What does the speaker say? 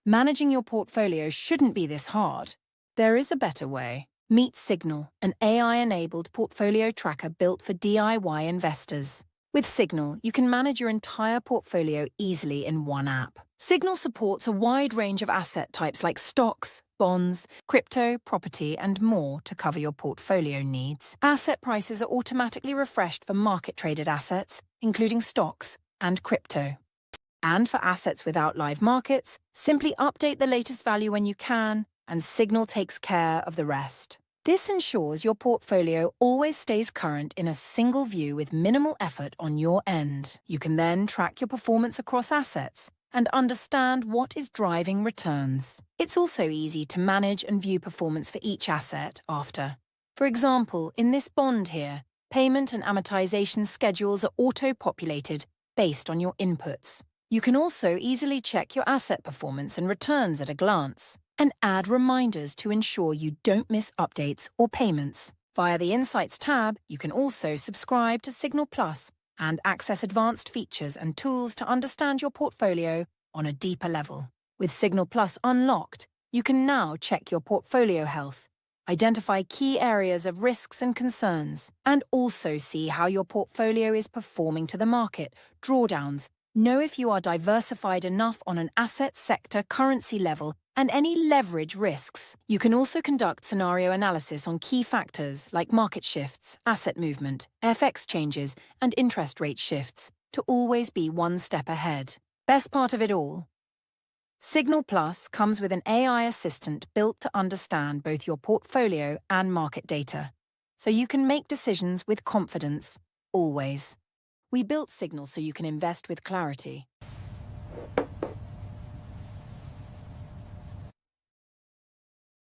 Managing your portfolio shouldn't be this hard. There is a better way. Meet Signal, an AI-enabled portfolio tracker built for DIY investors. With Signal, you can manage your entire portfolio easily in one app. Signal supports a wide range of asset types like stocks, bonds, crypto, property, and more to cover your portfolio needs. Asset prices are automatically refreshed for market-traded assets, including stocks and crypto. And for assets without live markets, simply update the latest value when you can, and Signal takes care of the rest. This ensures your portfolio always stays current in a single view with minimal effort on your end. You can then track your performance across assets and understand what is driving returns. It's also easy to manage and view performance for each asset after. For example, in this bond here, payment and amortization schedules are auto-populated based on your inputs. You can also easily check your asset performance and returns at a glance, and add reminders to ensure you don't miss updates or payments. Via the Insights tab, you can also subscribe to Signal Plus and access advanced features and tools to understand your portfolio on a deeper level. With Signal Plus unlocked, you can now check your portfolio health, identify key areas of risks and concerns, and also see how your portfolio is performing to the market, drawdowns, know if you are diversified enough on an asset, sector, currency level, and any leverage risks. You can also conduct scenario analysis on key factors like market shifts, asset movement, FX changes, and interest rate shifts to always be one step ahead. Best part of it all? Signal Plus comes with an AI assistant built to understand both your portfolio and market data, so you can make decisions with confidence, always. We built Signal so you can invest with clarity.